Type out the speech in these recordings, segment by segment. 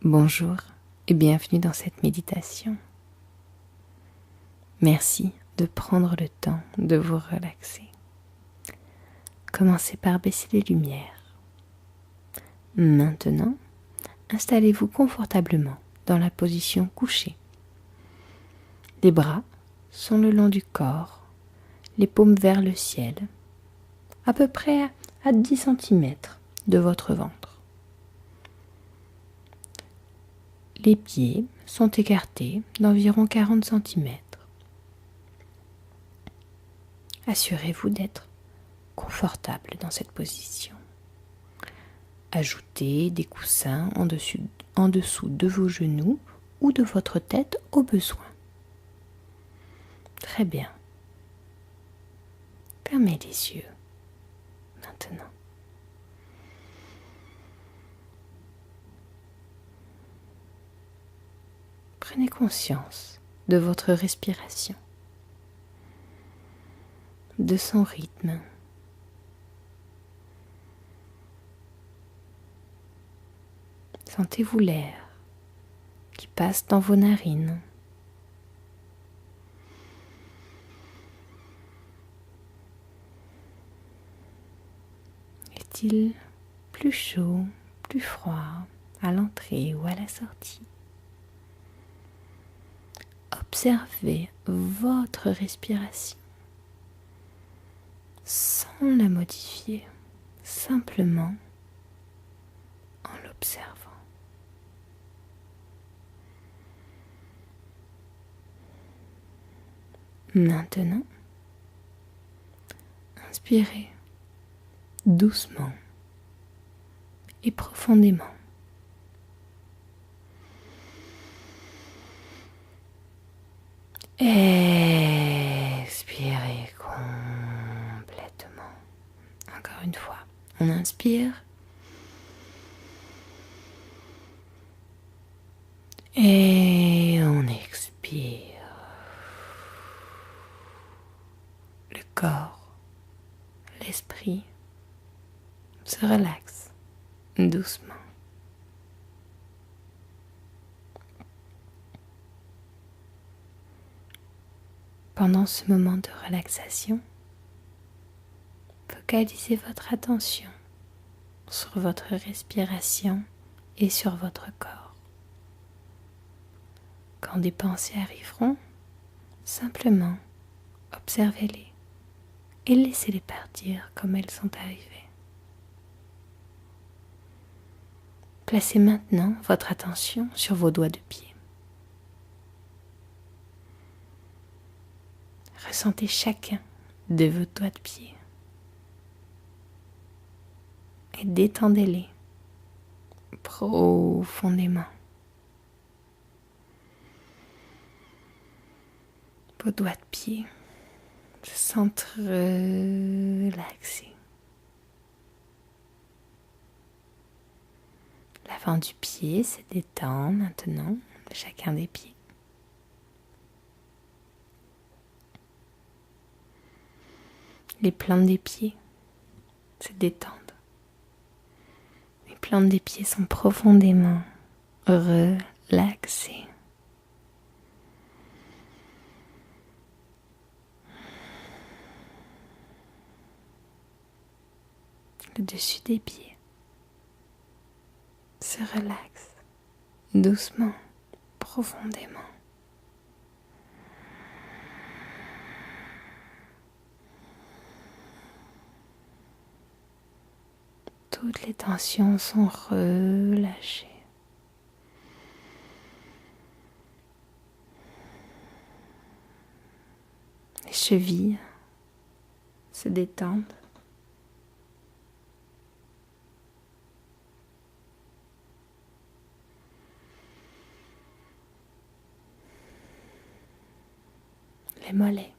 Bonjour et bienvenue dans cette méditation. Merci de prendre le temps de vous relaxer. Commencez par baisser les lumières. Maintenant, installez-vous confortablement dans la position couchée. Les bras sont le long du corps, les paumes vers le ciel, à peu près à 10 cm de votre ventre. Les pieds sont écartés d'environ 40 cm. Assurez-vous d'être confortable dans cette position. Ajoutez des coussins en dessous de vos genoux ou de votre tête au besoin. Très bien. Fermez les yeux maintenant. Prenez conscience de votre respiration, de son rythme. Sentez-vous l'air qui passe dans vos narines. Est-il plus chaud, plus froid à l'entrée ou à la sortie? Observez votre respiration sans la modifier, simplement en l'observant. Maintenant, inspirez doucement et profondément. Expirez complètement. Encore une fois, on inspire et on expire. Le corps, l'esprit se relaxe doucement. Pendant ce moment de relaxation, focalisez votre attention sur votre respiration et sur votre corps. Quand des pensées arriveront, simplement observez-les et laissez-les partir comme elles sont arrivées. Placez maintenant votre attention sur vos doigts de pied. Ressentez chacun de vos doigts de pied et détendez-les profondément. Vos doigts de pied se sentent relaxés. L'avant du pied se détend maintenant de chacun des pieds. Les plantes des pieds se détendent. Les plantes des pieds sont profondément relaxées. Le dessus des pieds se relaxe doucement, profondément. Toutes les tensions sont relâchées. Les chevilles se détendent. Les mollets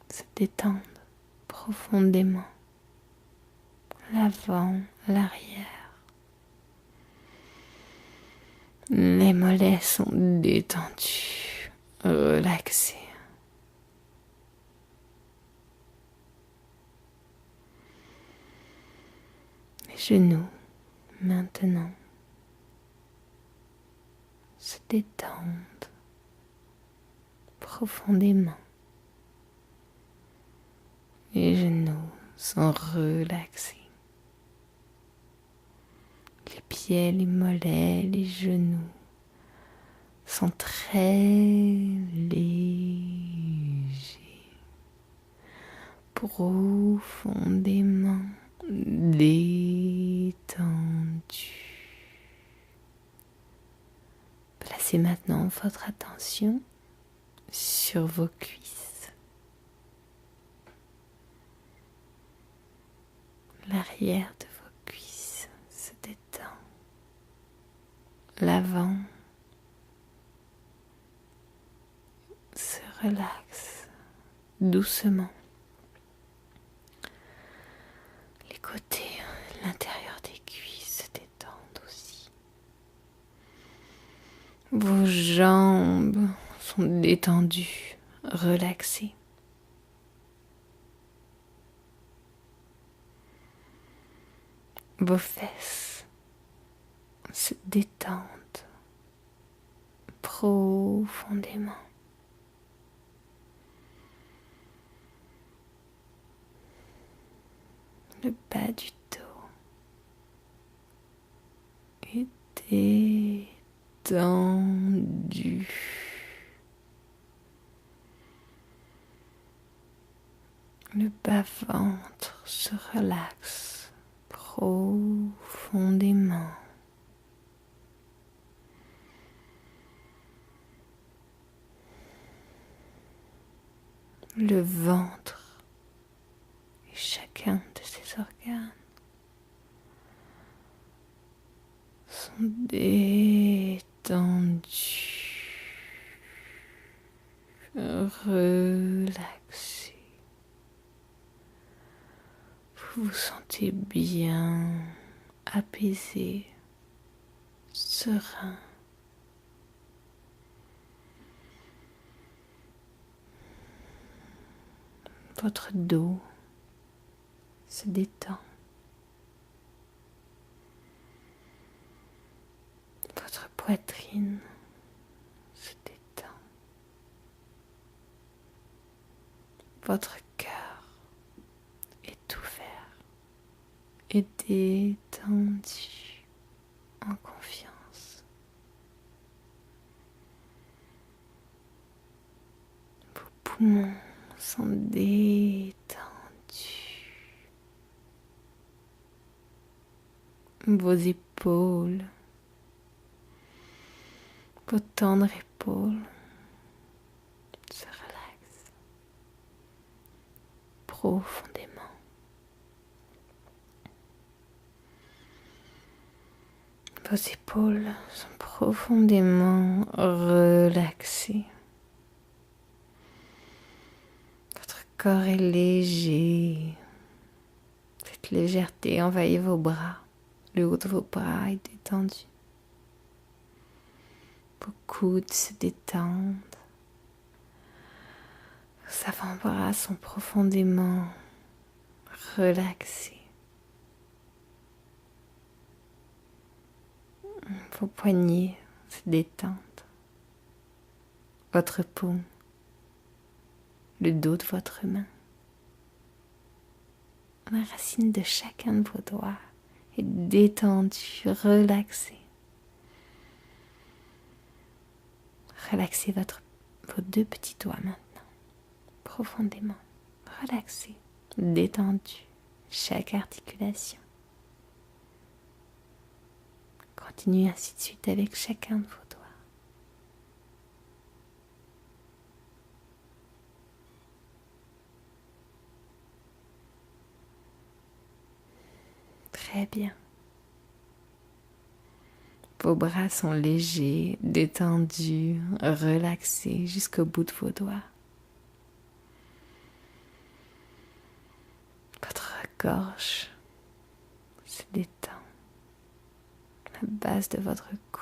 se détendent profondément. L'avant, l'arrière. Les mollets sont détendus, relaxés. Les genoux, maintenant, se détendent profondément. Les genoux sont relaxés. Les pieds, les mollets, les genoux sont très légers, profondément détendus. Placez maintenant votre attention sur vos cuisses. L'arrière de vos cuisses se détend. L'avant se relaxe doucement. Les côtés, l'intérieur des cuisses se détendent aussi. Vos jambes sont détendues, relaxées. Vos fesses se détendent profondément. Le bas du dos est détendu. Le bas-ventre se relaxe profondément. Le ventre et chacun de ses organes sont détendus, relaxés. Vous vous sentez bien, apaisé, serein. Votre dos se détend. Votre poitrine se détend. Votre cœur est ouvert et détendu, en confiance. Vos poumons sont détendus. Vos épaules, vos tendres épaules se relaxent profondément. Vos épaules sont profondément relaxées. Votre corps est léger. Cette légèreté envahit vos bras. Le haut de vos bras est détendu. Vos coudes se détendent. Vos avant-bras sont profondément relaxés. Vos poignets se détendent. Votre paume, le dos de votre main, la racine de chacun de vos doigts est détendue, relaxée. Relaxez vos deux petits doigts maintenant, profondément, relaxés, détendus, chaque articulation. Continuez ainsi de suite avec chacun de vos doigts. Très bien. Vos bras sont légers, détendus, relaxés jusqu'au bout de vos doigts. Votre gorge se détend. La base de votre cou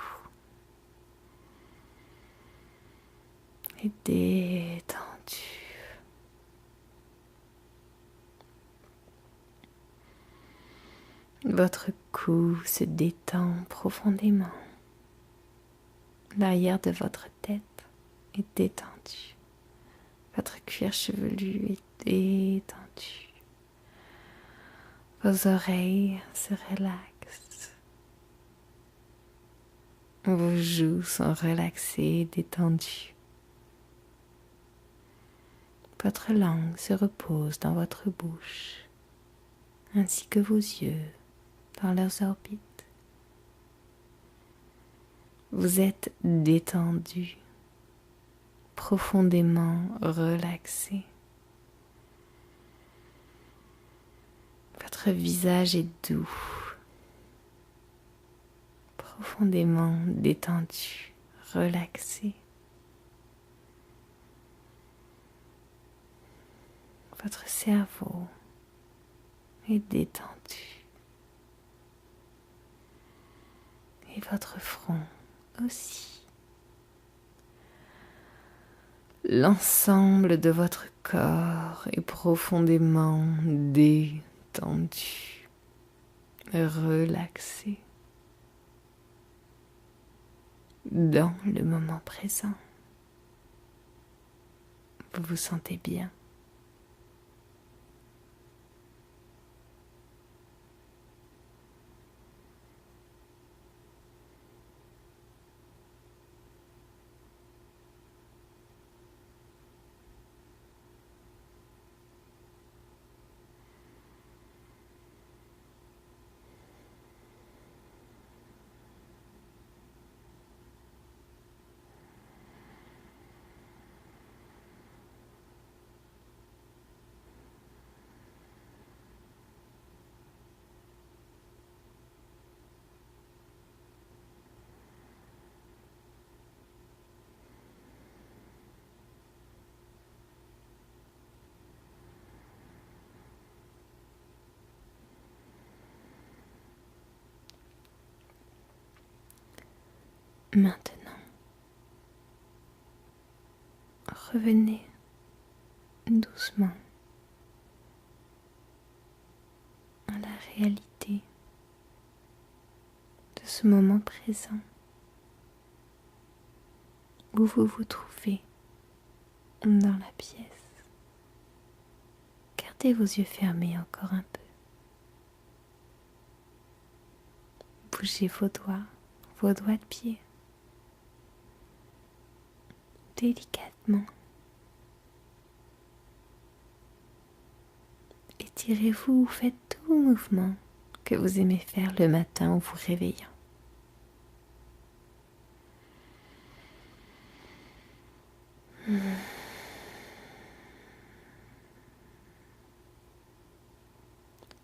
est détendue. Votre cou se détend profondément. L'arrière de votre tête est détendu. Votre cuir chevelu est détendu. Vos oreilles se relaxent. Vos joues sont relaxées, détendues. Votre langue se repose dans votre bouche, ainsi que vos yeux dans leurs orbites. Vous êtes détendu, profondément relaxé. Votre visage est doux, profondément détendu, relaxé. Votre cerveau est détendu. Et votre front aussi. L'ensemble de votre corps est profondément détendu, relaxé, dans le moment présent. Vous vous sentez bien. Maintenant, revenez doucement à la réalité de ce moment présent où vous vous trouvez dans la pièce. Gardez vos yeux fermés encore un peu. Bougez vos doigts de pied. Délicatement. Étirez-vous ou faites tout mouvement que vous aimez faire le matin en vous réveillant.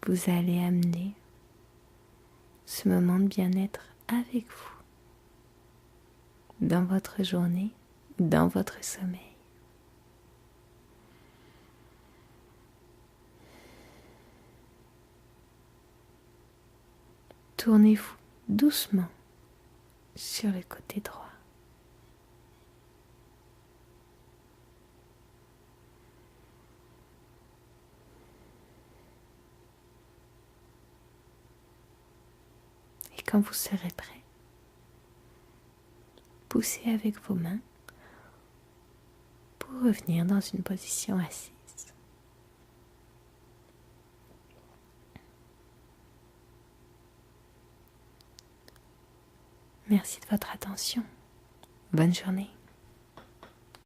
Vous allez amener ce moment de bien-être avec vous dans votre journée, dans votre sommeil. Tournez-vous doucement sur le côté droit. Et quand vous serez prêt, poussez avec vos mains pour revenir dans une position assise. Merci de votre attention. Bonne journée.